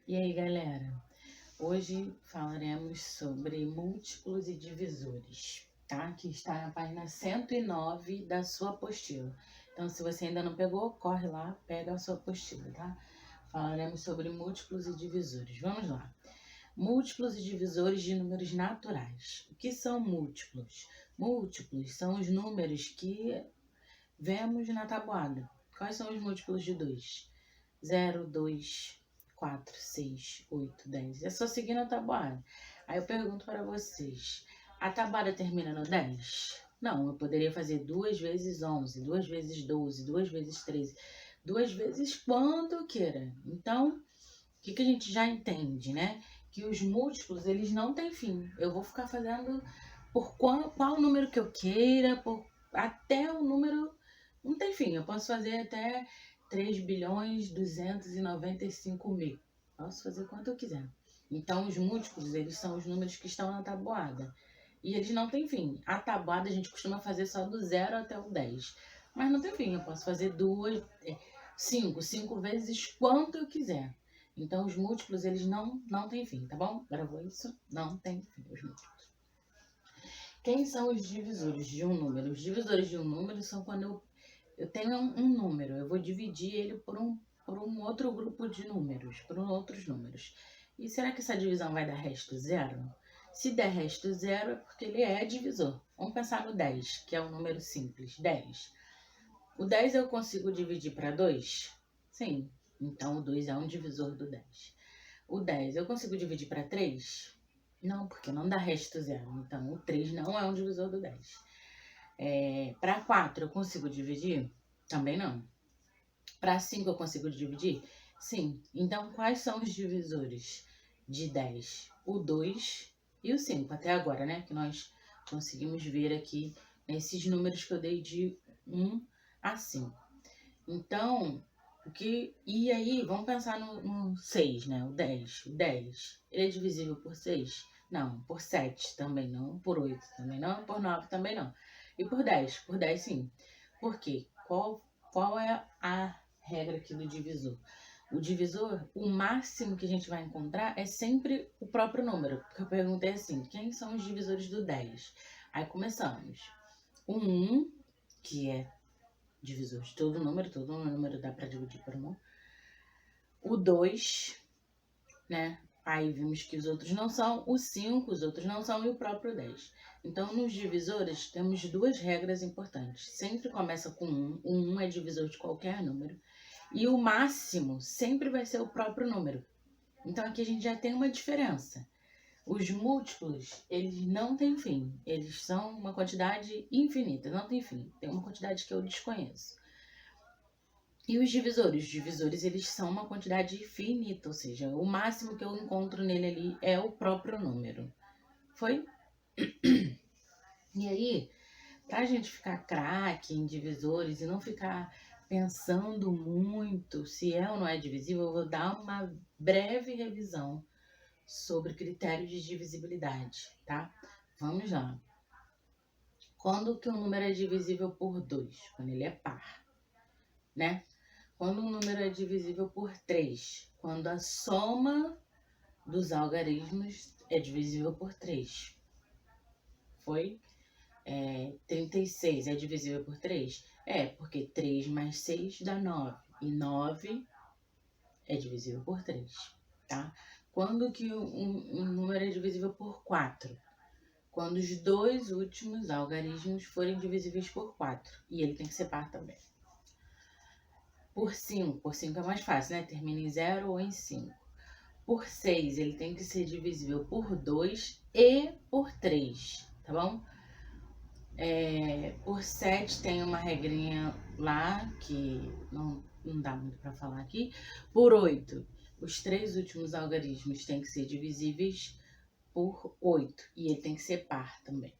E aí, galera? Hoje falaremos sobre múltiplos e divisores, tá? Que está na página 109 da sua apostila. Então, se você ainda não pegou, corre lá, pega a sua apostila, tá? Falaremos sobre múltiplos e divisores. Vamos lá. Múltiplos e divisores de números naturais. O que são múltiplos? Múltiplos são os números que vemos na tabuada. Quais são os múltiplos de 2? 0, 2, 4, 6, 8, 10. É só seguir na tabuada. Aí eu pergunto para vocês, a tabuada termina no 10? Não, eu poderia fazer 2 vezes 11, 2 vezes 12, 2 vezes 13, 2 vezes quanto eu queira. Então, o que a gente já entende, né? Que os múltiplos, eles não têm fim. Eu vou ficar fazendo por qual número que eu queira, até o número... Não tem fim, eu posso fazer até 3.295.000. Posso fazer quanto eu quiser. Então, os múltiplos, eles são os números que estão na tabuada. E eles não têm fim. A tabuada a gente costuma fazer só do 0 até o 10. Mas não tem fim, eu posso fazer 5 vezes quanto eu quiser. Então, os múltiplos, eles não têm fim, tá bom? Gravou isso? Não tem fim, os múltiplos. Quem são os divisores de um número? Os divisores de um número são quando eu tenho um número, eu vou dividir ele por um outro grupo de números, por outros números. E será que essa divisão vai dar resto zero? Se der resto zero é porque ele é divisor. Vamos pensar no 10, que é um número simples, 10. O 10 eu consigo dividir para 2? Sim, então o 2 é um divisor do 10. O 10 eu consigo dividir para 3? Não, porque não dá resto zero. Então o 3 não é um divisor do 10. Para 4 eu consigo dividir? Também não. Para 5 eu consigo dividir? Sim. Então, quais são os divisores de 10? O 2 e o 5, até agora, né? Que nós conseguimos ver aqui nesses números que eu dei de 1 a 5. Então, e aí, vamos pensar no 6, né? O 10. O 10, ele é divisível por 6? Não. Por 7 também não. Por 8 também não. Por 9 também não. E por 10? Por 10 sim. Por quê? Qual é a regra aqui do divisor? O divisor, o máximo que a gente vai encontrar é sempre o próprio número. Porque eu perguntei assim, quem são os divisores do 10? Aí começamos. O 1, que é divisor de todo número dá para dividir por 1. O 2, né? Aí vimos que os outros não são. O 5, os outros não são. E o próprio 10. Então, nos divisores, temos duas regras importantes. Sempre começa com 1. O 1 é divisor de qualquer número. E o máximo sempre vai ser o próprio número. Então, aqui a gente já tem uma diferença. Os múltiplos, eles não têm fim. Eles são uma quantidade infinita, não tem fim. Tem uma quantidade que eu desconheço. E os divisores? Os divisores, eles são uma quantidade finita, ou seja, o máximo que eu encontro nele ali é o próprio número. Foi? E aí, pra gente ficar craque em divisores e não ficar pensando muito se é ou não é divisível, eu vou dar uma breve revisão sobre critérios de divisibilidade, tá? Vamos lá. Quando que um número é divisível por 2? Quando ele é par, né? Quando um número é divisível por 3? Quando a soma dos algarismos é divisível por 3. Foi? 36 é divisível por 3? Porque 3 mais 6 dá 9. E 9 é divisível por 3, tá? Quando que um número é divisível por 4? Quando os dois últimos algarismos forem divisíveis por 4. E ele tem que ser par também. Por 5 é mais fácil, né? Termina em 0 ou em 5. Por 6, ele tem que ser divisível por 2 e por 3, tá bom? Por 7 tem uma regrinha lá que não dá muito para falar aqui. Por 8, os 3 últimos algarismos têm que ser divisíveis por 8 e ele tem que ser par também.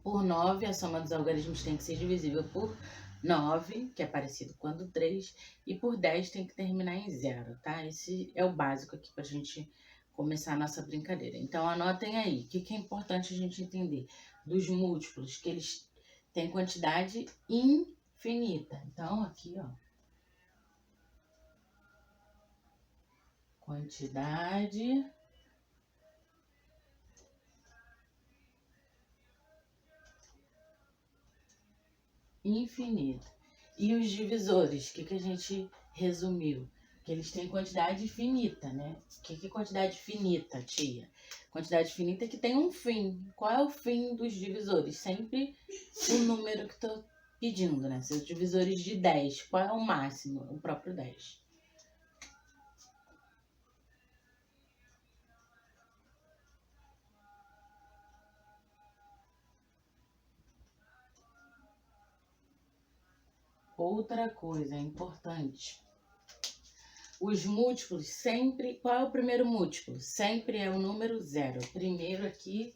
Por 9, a soma dos algarismos tem que ser divisível por 9, que é parecido com a do 3, e por 10 tem que terminar em 0, tá? Esse é o básico aqui pra gente começar a nossa brincadeira. Então, anotem aí, o que é importante a gente entender dos múltiplos, que eles têm quantidade infinita. Então, aqui, ó, quantidade infinita. E os divisores, o que a gente resumiu? Que eles têm quantidade finita, né? O que é quantidade finita, tia? Quantidade finita é que tem um fim. Qual é o fim dos divisores? Sempre o número que estou pedindo, né? Seus divisores de 10. Qual é o máximo? O próprio 10. Outra coisa importante. Os múltiplos sempre... Qual é o primeiro múltiplo? Sempre é o número 0. Primeiro aqui...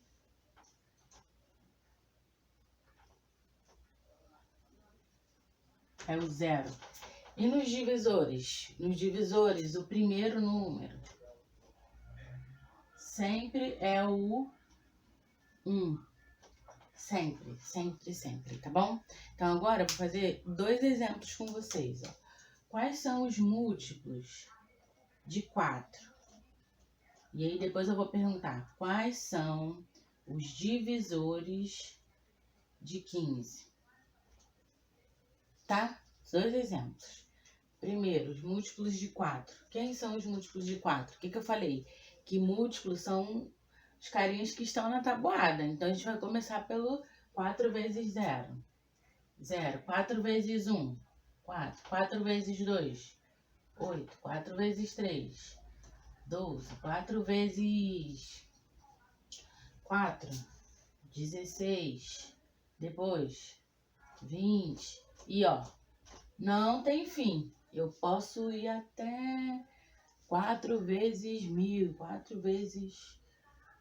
é o 0. E nos divisores? Nos divisores, o primeiro número sempre é o 1. Sempre, sempre, sempre, tá bom? Então agora eu vou fazer 2 exemplos com vocês, ó. Quais são os múltiplos de 4? E aí depois eu vou perguntar quais são os divisores de 15. Tá? 2 exemplos. Primeiro, os múltiplos de 4. Quem são os múltiplos de 4? O que eu falei? Que múltiplos são os carinhas que estão na tabuada. Então, a gente vai começar pelo 4 vezes 0. 0. 4 vezes 1. 4. 4 vezes 2. 8. 4 vezes 3. 12. 4 vezes 4. 16. Depois, 20. E, ó, não tem fim. Eu posso ir até 4 vezes 1000, 4 vezes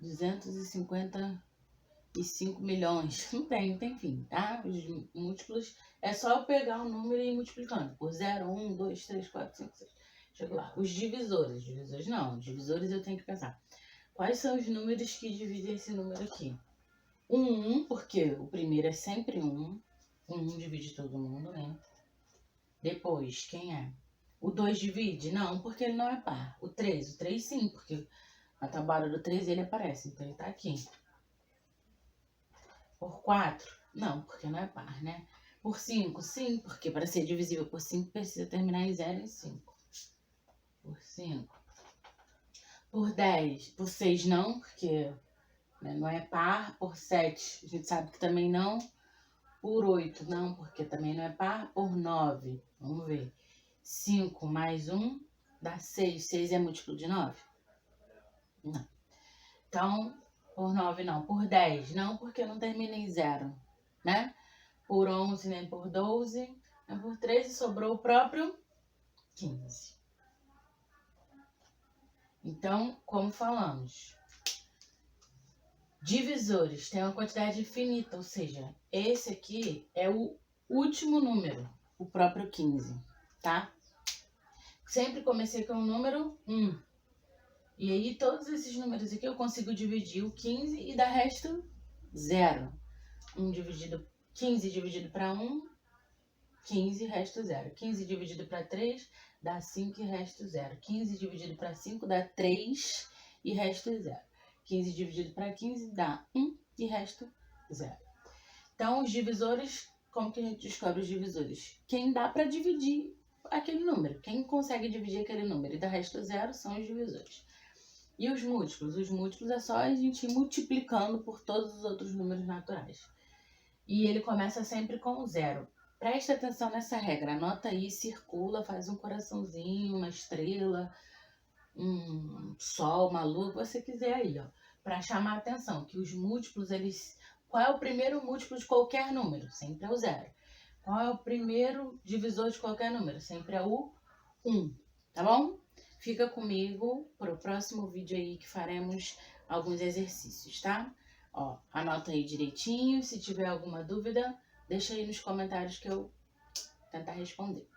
255 milhões. Não tem fim, tá? Os múltiplos, é só eu pegar o número e ir multiplicando. Por 0, 1, 2, 3, 4, 5, 6. Chego lá. Os divisores. Divisores não. Divisores eu tenho que pensar. Quais são os números que dividem esse número aqui? 1, porque o primeiro é sempre 1. 1 divide todo mundo, né? Depois, quem é? O 2 divide? Não, porque ele não é par. O 3 sim, porque a tabuada do 3 ele aparece, então ele tá aqui. Por 4? Não, porque não é par, né? Por 5? Sim, porque para ser divisível por 5 precisa terminar em 0 e 5. Por 5. Por 10? Por 6 não, porque não é par. Por 7, a gente sabe que também não. Por 8, não, porque também não é par. Por 9, vamos ver. 5 mais 1 dá 6. 6 é múltiplo de 9? Não. Então, por 9 não. Por 10 não, porque não termina em 0, né? Por 11 nem por 12. Nem por 13 sobrou o próprio 15. Então, como falamos, divisores têm uma quantidade infinita, ou seja, esse aqui é o último número, o próprio 15, tá? Sempre comecei com o número 1. E aí, todos esses números aqui eu consigo dividir o 15 e dar resto 0. 15 dividido para 1, 15, resto 0. 15 dividido para 3, dá 5 e resto 0. 15 dividido para 5 dá 3 e resto 0. 15 dividido para 15 dá 1 e resto 0. Então, os divisores, como que a gente descobre os divisores? Quem dá para dividir aquele número. Quem consegue dividir aquele número e dá resto 0 são os divisores. E os múltiplos? Os múltiplos é só a gente ir multiplicando por todos os outros números naturais. E ele começa sempre com 0. Preste atenção nessa regra. Anota aí, circula, faz um coraçãozinho, uma estrela, um sol, uma lua, o que você quiser aí, ó. Para chamar a atenção que os múltiplos, eles... Qual é o primeiro múltiplo de qualquer número? Sempre é o 0. Qual é o primeiro divisor de qualquer número? Sempre é o 1. Tá bom? Fica comigo para o próximo vídeo aí que faremos alguns exercícios, tá? Ó, anota aí direitinho. Se tiver alguma dúvida, deixa aí nos comentários que eu vou tentar responder.